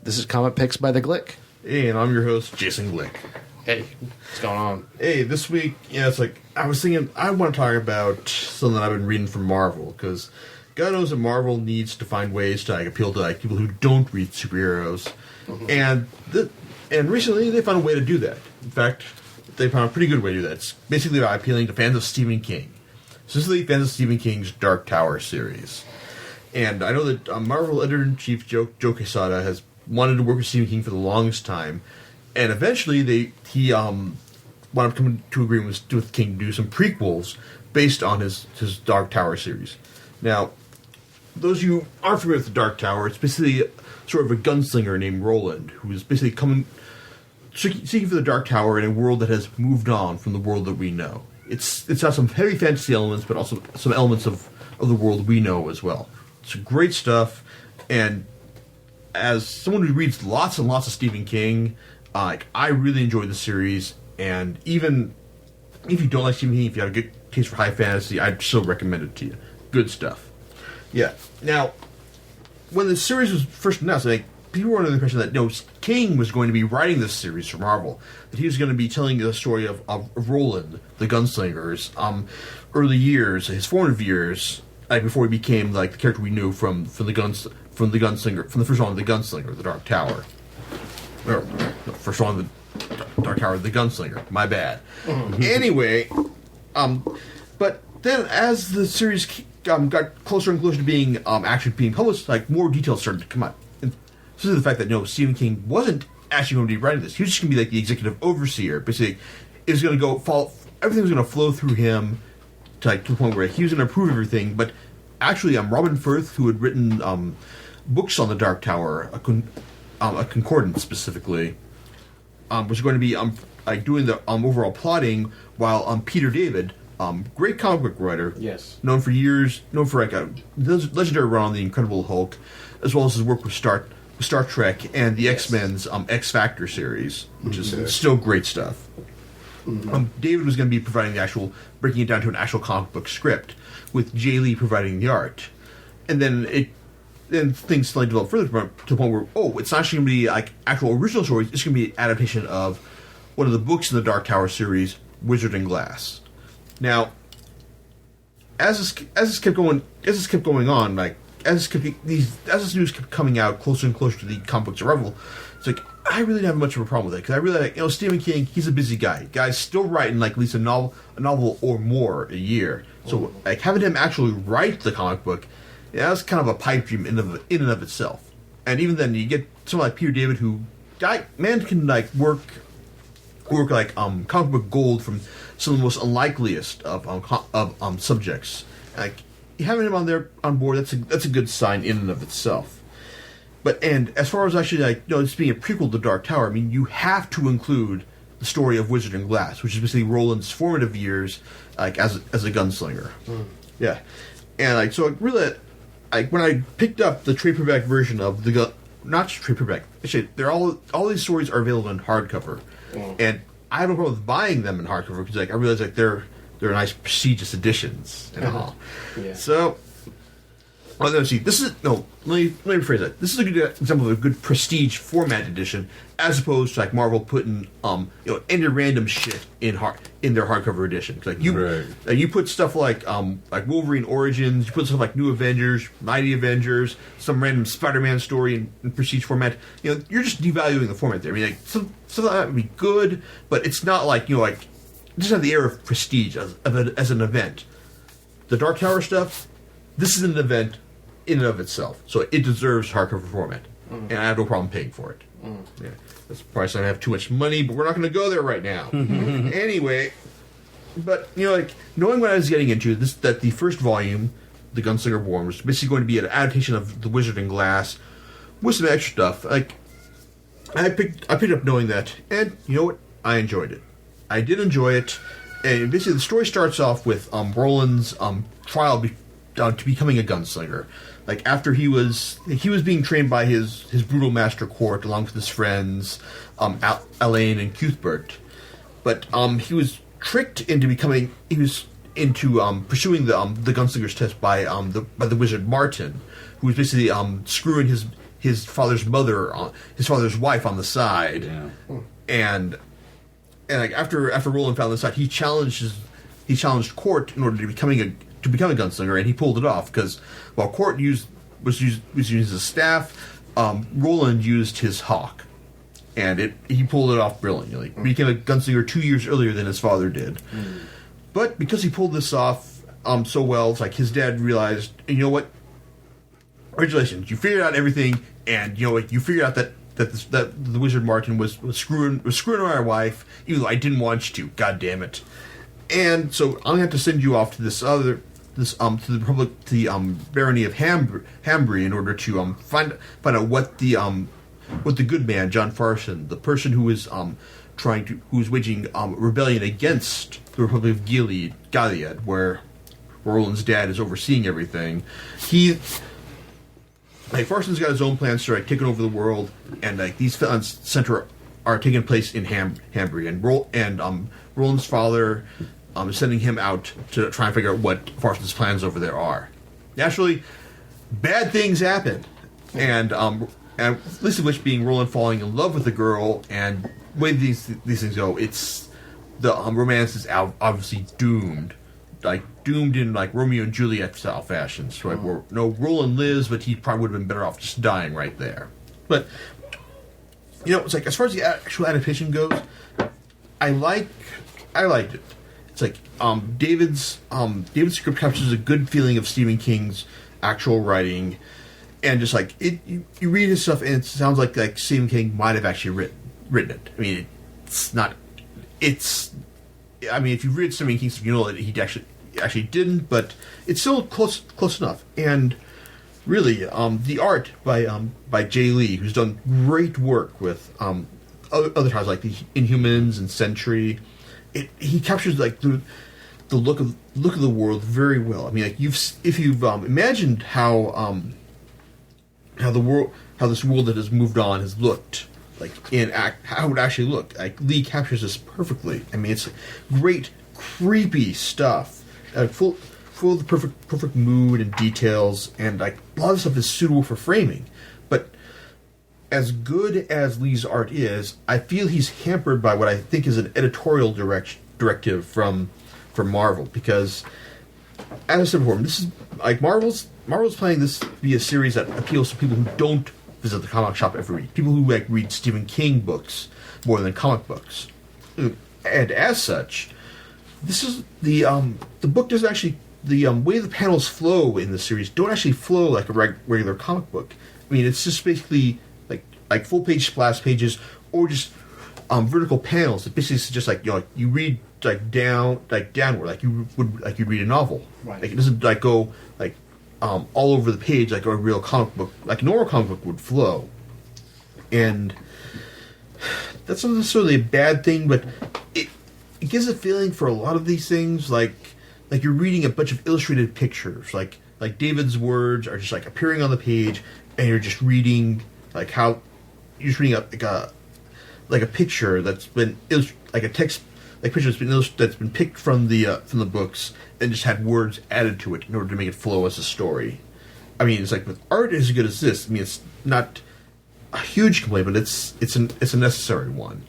This is Comic Picks by the Glick. Hey, and I'm your host, Jason Glick. Hey, what's going on? Hey, this week, it's like, I was thinking, I want to talk about something I've been reading from Marvel, because God knows that Marvel needs to find ways to appeal to people who don't read superheroes. Mm-hmm. And recently, they found a way to do that. In fact, they found a pretty good way to do that. It's basically by appealing to fans of Stephen King. Specifically, fans of Stephen King's Dark Tower series. And I know that Marvel editor-in-chief Joe Quesada has wanted to work with Stephen King for the longest time, and eventually he wound up coming to agreement with King to do some prequels based on his Dark Tower series. Now, those of you who aren't familiar with the Dark Tower, it's basically sort of a gunslinger named Roland, who is basically seeking for the Dark Tower in a world that has moved on from the world that we know. It's got some heavy fantasy elements, but also some elements of the world we know as well. It's great stuff, and as someone who reads lots and lots of Stephen King, I really enjoy the series, and even if you don't like Stephen King, if you have a good taste for high fantasy, I'd still recommend it to you. Good stuff. Yeah. Now, when the series was first announced, people were under the impression that King was going to be writing this series for Marvel, that he was going to be telling the story of Roland, the gunslinger's early years, his formative years, before he became the character we knew from the Gunslinger, from the first one of the Gunslinger, the Dark Tower. Or, no, first one of the Dark Tower, the Gunslinger. My bad. Anyway, but then as the series got closer and closer to being actually being published, more details started to come out. And this is the fact that Stephen King wasn't actually going to be writing this. He was just going to be the executive overseer. Basically, it was going to everything was going to flow through him to the point where he was going to approve everything. But actually, Robin Firth, who had written books on the Dark Tower, a concordance specifically, was going to be doing the overall plotting, while Peter David, great comic book writer, yes, known for a legendary run on the Incredible Hulk, as well as his work with Star Trek and the X-Men's X Factor series, which is still great stuff. David was going to be providing breaking it down to an actual comic book script, with Jay Lee providing the art. And then things slightly developed further to the point where, it's not actually going to be actual original stories, it's going to be an adaptation of one of the books in the Dark Tower series, Wizard and Glass. Now, as this kept going on, as this news kept coming out closer and closer to the comic books arrival, it's I really didn't have much of a problem with it, because I really Stephen King, he's a busy guy. Guy's still writing at least a novel or more a year. So having him actually write the comic book, that's kind of a pipe dream in and of itself. And even then, you get someone like Peter David, who can work comic book gold from some of the most unlikeliest of subjects. Having him on board, that's a good sign in and of itself. And as far as actually this being a prequel to Dark Tower, you have to include the story of Wizard and Glass, which is basically Roland's formative years, as a gunslinger. Yeah, and so really, when I picked up the trade paperback version of not trade paperback, actually, all these stories are available in hardcover, and I have no problem with buying them in hardcover because I realize they're nice prestigious editions and all. Yeah. So. Let's see. Let me rephrase that. This is a good example of a good prestige format edition, as opposed to Marvel putting any random shit in their hardcover edition. You put stuff like Wolverine Origins, you put stuff like New Avengers, Mighty Avengers, some random Spider-Man story in prestige format. You're just devaluing the format there. Some of that would be good, but it's not it doesn't have the air of prestige as an event. The Dark Tower stuff, this is an event in and of itself, so it deserves hardcover format, and I have no problem paying for it. Yeah, that's probably saying I have too much money, but we're not going to go there right now. Anyway, but knowing what I was getting into, that the first volume, The Gunslinger Born, was basically going to be an adaptation of The Wizard and Glass with some extra stuff. I picked up knowing that, and you know what? I enjoyed it. I did enjoy it, and basically the story starts off with Roland's trial to becoming a gunslinger. After he was being trained by his brutal master Court along with his friends, Elaine and Cuthbert, but he was tricked into pursuing the gunslinger's test by the wizard Martin, who was basically screwing his father's his father's wife on the side. Yeah. And like after Roland found this out, he challenged Court in order to become a gunslinger, and he pulled it off because while Court was using his staff, Roland used his hawk, and he pulled it off brilliantly. He became a gunslinger 2 years earlier than his father did. But because he pulled this off so well, it's like his dad realized, you know what? Congratulations, you figured out everything, and you know what? You figured out that the wizard Martin was screwing my wife, even though I didn't want you to. God damn it! And so I'm gonna have to send you off to to the barony of Hambry in order to find out what the good man John Farson, the person who is who's waging rebellion against the Republic of Gilead, where Roland's dad is overseeing everything. Farson's got his own plans to taking over the world, and these events are taking place in Hambry, and Roland's father is sending him out to try and figure out what Farson's plans over there are. Naturally, bad things happen, and least of which being Roland falling in love with the girl, and the way these things go, it's the romance is obviously doomed. Doomed in Romeo and Juliet style fashions, right? Where Roland lives, but he probably would have been better off just dying right there. But it's as far as the actual adaptation goes, I liked it. It's David's script captures a good feeling of Stephen King's actual writing, and just you read his stuff and it sounds like Stephen King might have actually written it. I mean, it's not. I mean, if you read Stephen King stuff, you know that he actually didn't, but it's still close enough. And really, the art by Jay Lee, who's done great work with other titles like the Inhumans and Sentry, he captures the look of the world very well. I mean, if you've imagined how this world that has moved on has looked. How it would actually look. Lee captures this perfectly. I mean, it's great, creepy stuff. Full of the perfect mood and details, and a lot of stuff is suitable for framing. But as good as Lee's art is, I feel he's hampered by what I think is an editorial directive from Marvel. Because, as I said before, this is Marvel's planning this to be a series that appeals to people who don't visit the comic shop every week. People who read Stephen King books more than comic books, and as such, this is the book doesn't actually the way the panels flow in the series don't actually flow like a regular comic book. I mean, it's just basically like full page splash pages or just vertical panels. It basically is just you read downward like you read a novel. Right. It doesn't go all over the page like a real comic book, like a normal comic book would flow. And that's not necessarily a bad thing, but it gives a feeling for a lot of these things like you're reading a bunch of illustrated pictures, like David's words are just appearing on the page, and you're just reading how you're just reading a picture that's been like a text. Picture that's been picked from the books and just had words added to it in order to make it flow as a story. I mean, it's with art as good as this. I mean, it's not a huge complaint, but it's a necessary one.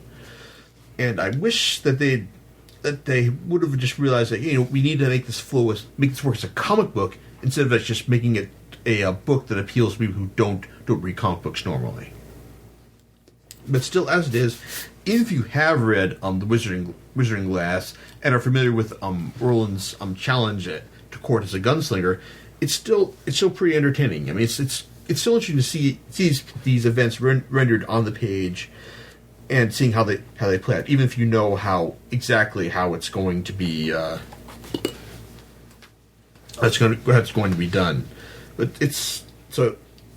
And I wish that they would have just realized that we need to make this work as a comic book instead of just making it a book that appeals to people who don't read comic books normally. But still, as it is, if you have read the Wizarding Glass and are familiar with Roland's challenge to Court as a gunslinger, it's still pretty entertaining. I mean, it's still interesting to see these events rendered on the page and seeing how they play out, even if you know how it's going to be how it's going to be done. But it's so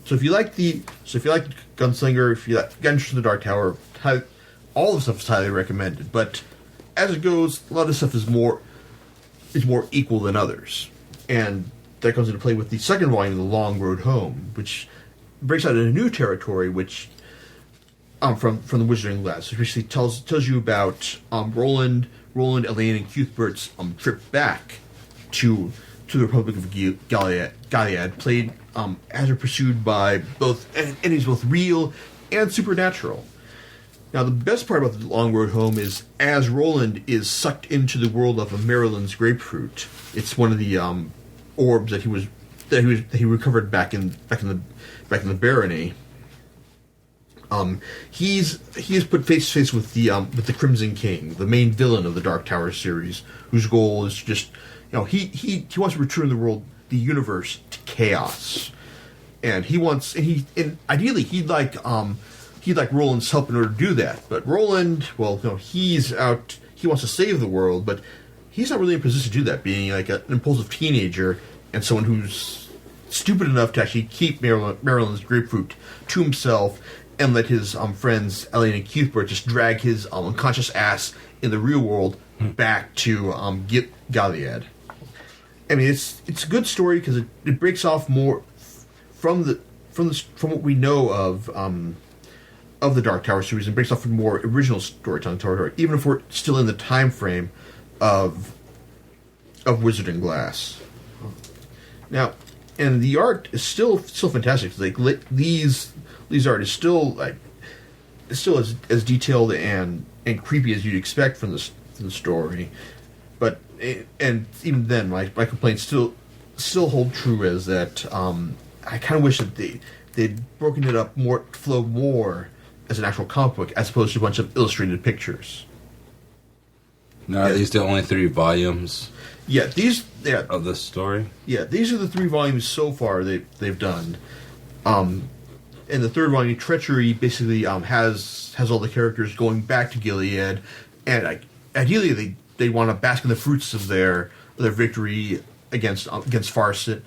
if you like Gunslinger, if you got interested in the Dark Tower, all the stuff is highly recommended. But as it goes, a lot of stuff is more equal than others, and that comes into play with the second volume, The Long Road Home, which breaks out into new territory, which from the Wizarding Glass, which basically tells you about Roland, Elaine, and Cuthbert's trip back to to the Republic of Gilead, played as are pursued by both enemies, both real and supernatural. Now, the best part about the Long Road Home is as Roland is sucked into the world of Maryland's grapefruit. It's one of the orbs that he recovered back in the barony. He is put face to face with the Crimson King, the main villain of the Dark Tower series, whose goal is just, he wants to return the universe to chaos, and ideally he'd like Roland's help in order to do that. But Roland, he's out. He wants to save the world, but he's not really in a position to do that, being like an impulsive teenager and someone who's stupid enough to actually keep Maryland's grapefruit to himself and let his friends Elliot and Cuthbert just drag his unconscious ass in the real world back to Gilead. I mean, it's a good story because it breaks off more from what we know of the Dark Tower series and breaks off from more original storytelling territory, even if we're still in the time frame of Wizard and Glass. Now, and the art is still fantastic. Like these art is still as detailed and creepy as you'd expect from the story. But and even then, my complaints still hold true as that. I kind of wish that they'd broken it up more, flow more as an actual comic book as opposed to a bunch of illustrated pictures. Now, are these the only 3 volumes? Yeah, of the story. Yeah, these are the 3 volumes so far they've done. And the 3rd volume, Treachery, basically has all the characters going back to Gilead, and ideally they want to bask in the fruits of their victory against Farson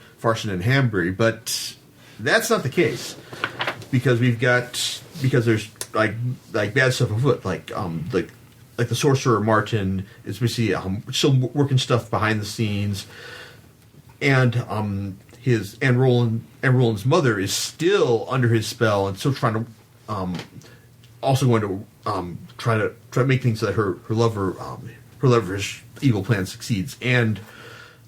and Hambury, but that's not the case because there's like bad stuff afoot, like the sorcerer Martin is basically still working stuff behind the scenes, and Roland's mother is still under his spell and still trying to also going to try to make things so that her lover's evil plan succeeds, and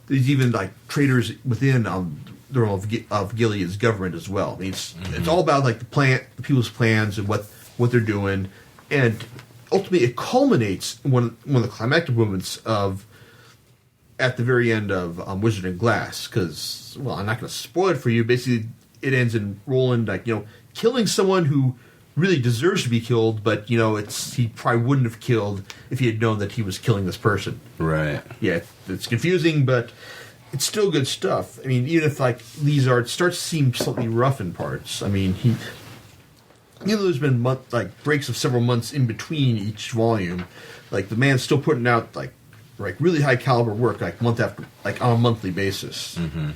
there's even like traitors within the realm of Gilead's government as well. I mean, it's all about like the people's plans and what they're doing, and ultimately it culminates in one of the climactic moments at the very end of Wizard and Glass, because, well, I'm not going to spoil it for you. Basically, it ends in Roland killing someone who really deserves to be killed, but he probably wouldn't have killed if he had known that he was killing this person. Right. Yeah, it's confusing, but it's still good stuff. I mean, even if Lee's art starts to seem slightly rough in parts, I mean, even though there's been breaks of several months in between each volume, the man's still putting out really high caliber work on a monthly basis. Mm-hmm.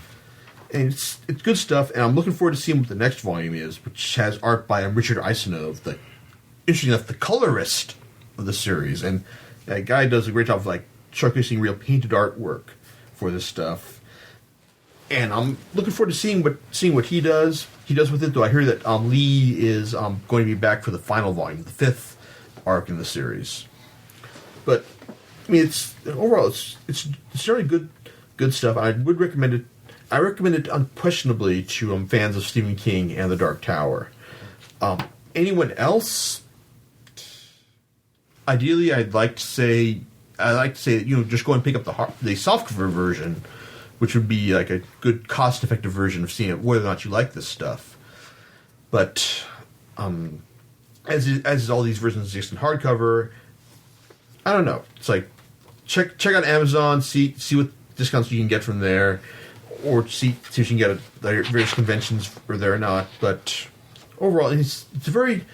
And it's good stuff, and I'm looking forward to seeing what the next volume is, which has art by Richard Isanove, interesting enough, the colorist of the series, and that guy does a great job of showcasing real painted artwork for this stuff. And I'm looking forward to seeing what he does. He does with it, though. I hear that Lee is going to be back for the final volume, the 5th arc in the series. But I mean, overall it's certainly good stuff. I would recommend it. I recommend it unquestionably to fans of Stephen King and The Dark Tower. Anyone else? Ideally, I'd like to say that just go and pick up the softcover version, which would be a good cost-effective version of seeing it, whether or not you like this stuff. But as all these versions exist in hardcover, I don't know. It's check out Amazon, see what discounts you can get from there, or see if you can get at various conventions or there or not. But overall, it's a very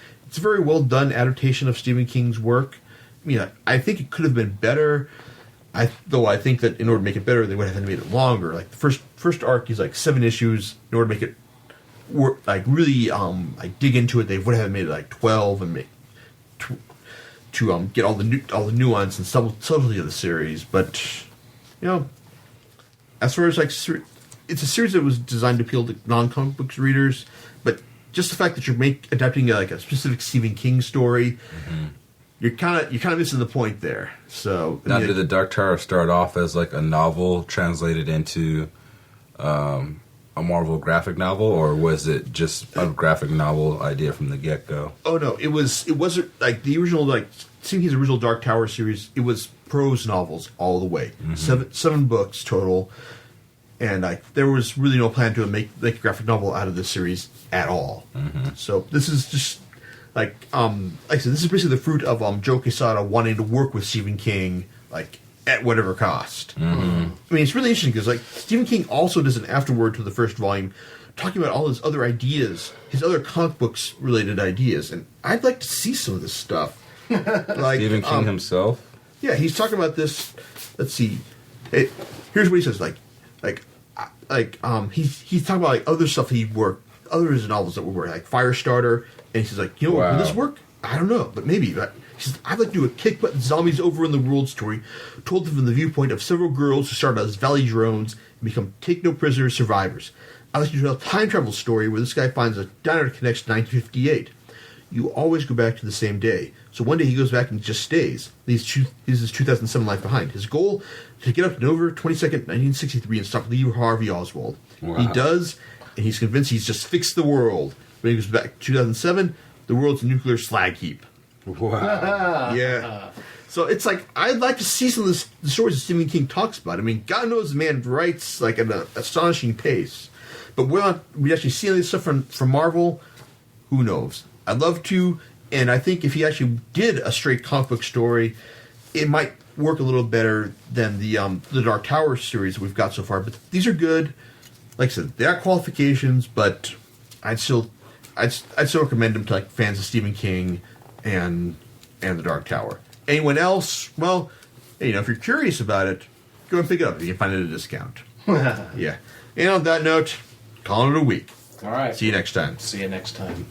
well done adaptation of Stephen King's work. I mean, I think it could have been better. Though I think that in order to make it better, they would have made it longer. The first arc is 7 issues. In order to make it work, really dig into it, they would have made it 12 and to get all the nuance and subtlety of the series. But as far as it's a series that was designed to appeal to non-comic books readers, but just the fact that you're adapting a specific Stephen King story. Mm-hmm. You're kind of missing the point there. So now, did the Dark Tower start off as a novel translated into a Marvel graphic novel, or was it just a graphic novel idea from the get-go? Oh no, it wasn't like the original Stephen King's original Dark Tower series. It was prose novels all the way, seven books total, and there was really no plan to make a graphic novel out of this series at all. So this is just like I said, this is basically the fruit of Joe Quesada wanting to work with Stephen King at whatever cost. I mean, it's really interesting because Stephen King also does an afterword to the first volume, talking about all his other ideas, his other comic books related ideas, and I'd like to see some of this stuff. Stephen King himself. Yeah, he's talking about this. Let's see. Here's what he says. He's talking about other stuff he worked, other his novels that were work, like Firestarter, and he's like, will this work? I don't know, but maybe. But he says, I'd like to do a kick-butt zombies over in the world story, told from the viewpoint of several girls who started out as valley drones and become take-no-prisoners survivors. I'd like to do a time travel story where this guy finds a diner that connects to 1958. You always go back to the same day. So one day he goes back and just stays. Leaves his 2007 life behind. His goal is to get up to November 22nd, 1963 and stop Lee Harvey Oswald. Wow. He does, and he's convinced he's just fixed the world. When he goes back to 2007, the world's a nuclear slag heap. Wow. Yeah. So it's I'd like to see some of the stories that Stephen King talks about. I mean, God knows the man writes at an astonishing pace. But we actually see any of this stuff from Marvel, who knows? I'd love to, and I think if he actually did a straight comic book story, it might work a little better than the Dark Tower series we've got so far. But these are good. Like I said, they are qualifications, but I'd still recommend them to fans of Stephen King and the Dark Tower. Anyone else? Well, if you're curious about it, go and pick it up. You can find it at a discount. Yeah. And on that note, calling it a week. All right. See you next time. See you next time.